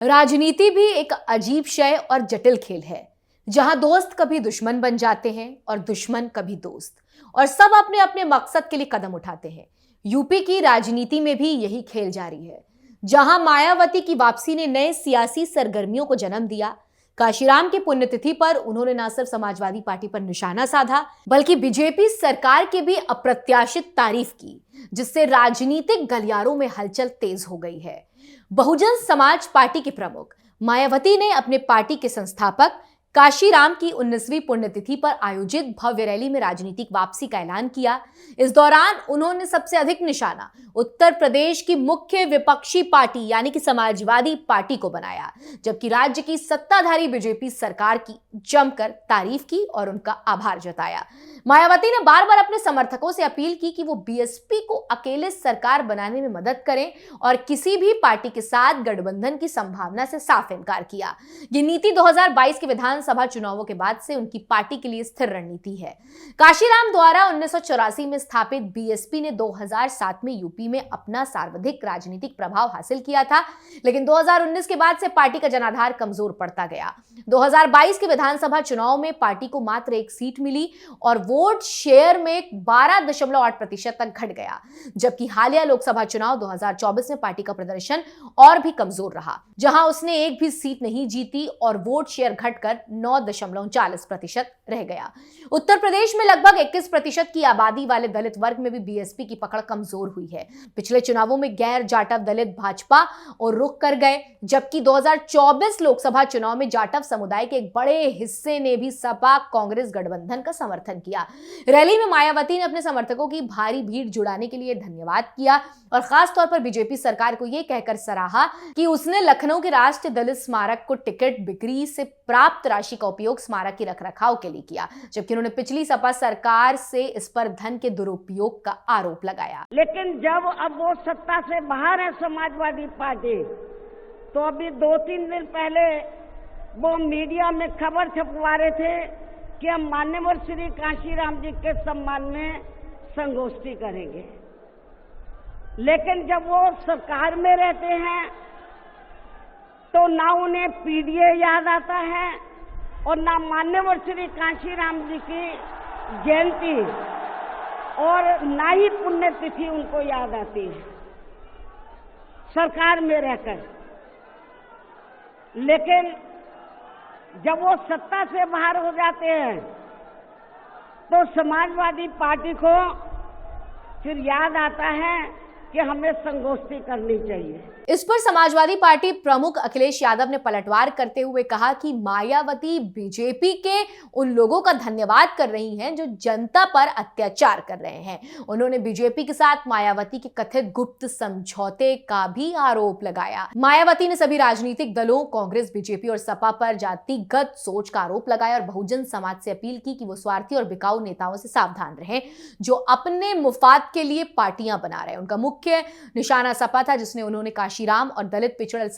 राजनीति भी एक अजीब शय और जटिल खेल है, जहां दोस्त कभी दुश्मन बन जाते हैं और दुश्मन कभी दोस्त, और सब अपने अपने मकसद के लिए कदम उठाते हैं। यूपी की राजनीति में भी यही खेल जारी है, जहां मायावती की वापसी ने नए सियासी सरगर्मियों को जन्म दिया। काशीराम की पुण्यतिथि पर उन्होंने न सिर्फ समाजवादी पार्टी पर निशाना साधा, बल्कि बीजेपी सरकार की भी अप्रत्याशित तारीफ की, जिससे राजनीतिक गलियारों में हलचल तेज हो गई है। बहुजन समाज पार्टी की प्रमुख मायावती ने अपने पार्टी के संस्थापक काशीराम की 19वीं पुण्यतिथि पर आयोजित भव्य रैली में राजनीतिक वापसी का ऐलान किया। इस दौरान उन्होंने सबसे अधिक निशाना उत्तर प्रदेश की मुख्य विपक्षी पार्टी यानी कि समाजवादी पार्टी को बनाया, जबकि राज्य की सत्ताधारी बीजेपी सरकार की जमकर तारीफ की और उनका आभार जताया। मायावती ने बार बार अपने समर्थकों से अपील की कि वो बीएसपी को अकेले सरकार बनाने में मदद करें और किसी भी पार्टी के साथ गठबंधन की संभावना से साफ इनकार किया। ये नीति 2022 के विधानसभा चुनावों के बाद से उनकी पार्टी के लिए स्थिर रणनीति है। काशीराम द्वारा 1984 में स्थापित बीएसपी ने 2007 में यूपी में अपना सर्वाधिक राजनीतिक प्रभाव हासिल किया था, लेकिन 2019 के बाद से पार्टी का जनाधार कमजोर पड़ता गया। 2022 के विधानसभा चुनाव में पार्टी को मात्र 1 सीट मिली और वोट शेयर में 12.8% तक घट गया, जबकि हालिया लोकसभा चुनाव 2024 में पार्टी का प्रदर्शन और भी कमजोर रहा, जहां उसने एक भी सीट नहीं जीती और वोट शेयर घटकर 9.40% रह गया। उत्तर प्रदेश में लगभग 21% की आबादी वाले दलित वर्ग में भी बीएसपी की पकड़ कमजोर हुई है। पिछले चुनावों में गैर जाटव दलित भाजपा और रुख कर गए, जबकि 2024 लोकसभा चुनाव में जाटव समुदाय के एक बड़े हिस्से ने भी सपा कांग्रेस गठबंधन का समर्थन किया। रैली में मायावती ने अपने समर्थकों की भारी भीड़ जुटाने के लिए धन्यवाद किया और खास तौर पर बीजेपी सरकार को यह कहकर सराहा कि उसने लखनऊ के राष्ट्रीय दलित स्मारक को टिकट बिक्री से प्राप्त राशि का उपयोग स्मारक की रखरखाव के लिए किया, जबकि उन्होंने पिछली सपा सरकार से इस पर धन के दुरुपयोग का आरोप लगाया। लेकिन जब अब वो सत्ता से बाहर है समाजवादी पार्टी, तो अभी 2-3 दिन पहले वो मीडिया में खबर छपवा रहे थे कि हम मान्यवर श्री काशीराम जी के सम्मान में संगोष्ठी करेंगे। लेकिन जब वो सरकार में रहते हैं तो ना उन्हें पीडीए याद आता है और ना मान्यवर श्री काशीराम जी की जयंती और ना ही पुण्यतिथि उनको याद आती है सरकार में रहकर। लेकिन जब वो सत्ता से बाहर हो जाते हैं तो समाजवादी पार्टी को फिर याद आता है कि हमें संगोष्ठी करनी चाहिए। इस पर समाजवादी पार्टी प्रमुख अखिलेश यादव ने पलटवार करते हुए कहा कि मायावती बीजेपी के उन लोगों का धन्यवाद कर रही हैं जो जनता पर अत्याचार कर रहे हैं। उन्होंने बीजेपी के साथ मायावती के कथित गुप्त समझौते का भी आरोप लगाया। मायावती ने सभी राजनीतिक दलों कांग्रेस, बीजेपी और सपा पर जातिगत सोच का आरोप लगाया और बहुजन समाज से अपील की कि वो स्वार्थी और बिकाऊ नेताओं से सावधान रहें जो अपने मुफाद के लिए पार्टियां बना रहे हैं। उनका मुख्य निशाना सपा था, जिसने उन्होंने काशीराम और दलित पिछड़े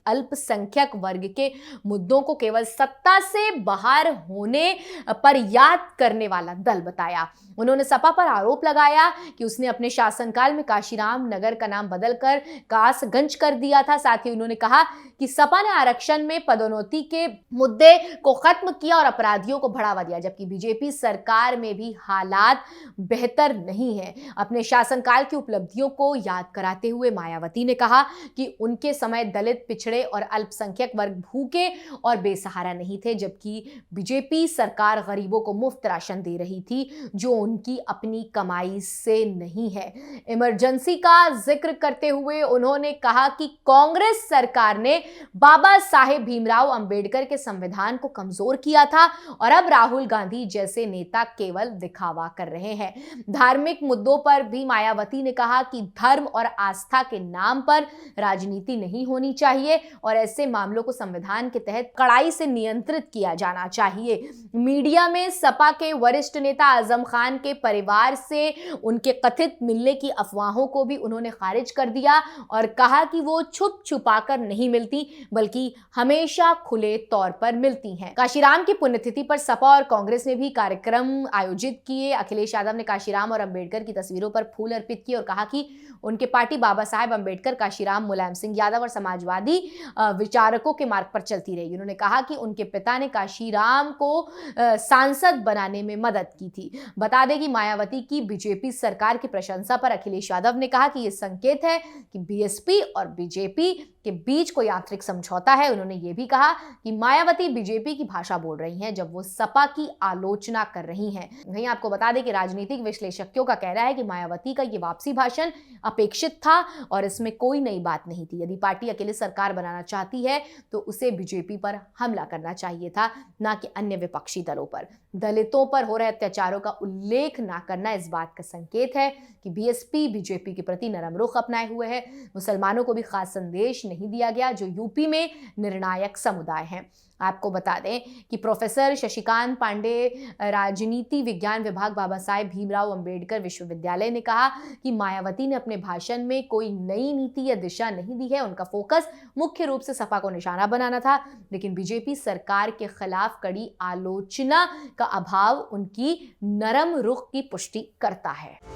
अल्पसंख्यक वर्ग के मुद्दों को केवल सत्ता से बाहर होने पर याद करने वाला दल बताया। उन्होंने सपा पर आरोप लगाया कि उसने अपने शासनकाल में काशीराम नगर का नाम बदलकर कासगंज कर दिया था। साथ ही उन्होंने कहा कि सपा ने आरक्षण में पदोन्नति के मुद्दे को खत्म किया और अपराधियों को बढ़ावा दिया, जबकि बीजेपी सरकार में भी हालात बेहतर नहीं है। अपने शासनकाल की उपलब्धियों को याद कराते हुए मायावती ने कहा कि उनके समय दलित, पिछड़े और अल्पसंख्यक वर्ग भूखे और बेसहारा नहीं थे, जबकि बीजेपी सरकार गरीबों को मुफ्त राशन दे रही थी जो उनकी अपनी कमाई से नहीं है। इमरजेंसी का जिक्र करते हुए उन्होंने कहा कि कांग्रेस सरकार ने बाबा साहेब भीमराव अंबेडकर के संविधान को कमजोर किया था और अब राहुल गांधी जैसे नेता केवल दिखावा कर रहे हैं। धार्मिक मुद्दों पर भी मायावती ने कहा कि धर्म और आस्था के नाम पर राजनीति नहीं होनी चाहिए और ऐसे मामलों को संविधान के तहत कड़ाई से नियंत्रित किया जाना चाहिए। मीडिया में सपा के वरिष्ठ नेता आजम खान के परिवार से उनके कथित मिलने की अफवाहों को भी उन्होंने खारिज कर दिया और कहा कि वो छुप छुपाकर नहीं मिलती बल्कि हमेशा खुले तौर पर मिलती हैं। काशीराम की पुण्यतिथि पर सपा और कांग्रेस ने भी कार्यक्रम आयोजित किए। अखिलेश यादव ने काशीराम और अंबेडकर की तस्वीरों पर फूल अर्पित किए और कहा कि उनके पार्टी बाबा साहेब अंबेडकर, काशीराम, मुलायम सिंह यादव और समाजवादी विचारकों के मार्ग पर चलती रही। उन्होंने कहा कि उनके पिता ने काशीराम को सांसद बनाने में मदद की थी। बता दें कि मायावती की बीजेपी सरकार की प्रशंसा पर अखिलेश यादव ने कहा कि यह संकेत है कि बीएसपी और बीजेपी के बीच कोई आंतरिक समझौता है। उन्होंने यह भी कहा कि मायावती बीजेपी की भाषा बोल रही हैं जब वो सपा की आलोचना कर रही हैं। वहीं आपको बता दें कि राजनीतिक विश्लेषकों का कहना है कि मायावती का ये वापसी भाषण अपेक्षित था और इसमें कोई नई बात नहीं थी। यदि पार्टी अकेले सरकार बनाना चाहती है तो उसे बीजेपी पर हमला करना चाहिए था, ना कि अन्य विपक्षी दलों पर। दलितों पर हो रहे अत्याचारों का उल्लेख ना करना इस बात का संकेत है कि बीएसपी बीजेपी के प्रति नरम रुख अपनाए हुए है। मुसलमानों को भी खास संदेश नहीं दिया गया, जो यूपी में निर्णायक समुदाय हैं। आपको बता दें कि प्रोफेसर शशिकांत पांडे, राजनीति विज्ञान विभाग, बाबा साहेब भीमराव अंबेडकर विश्वविद्यालय ने कहा कि मायावती ने अपने भाषण में कोई नई नीति या दिशा नहीं दी है। उनका फोकस मुख्य रूप से सपा को निशाना बनाना था, लेकिन बीजेपी सरकार के खिलाफ कड़ी आलोचना का अभाव उनकी नरम रुख की पुष्टि करता है।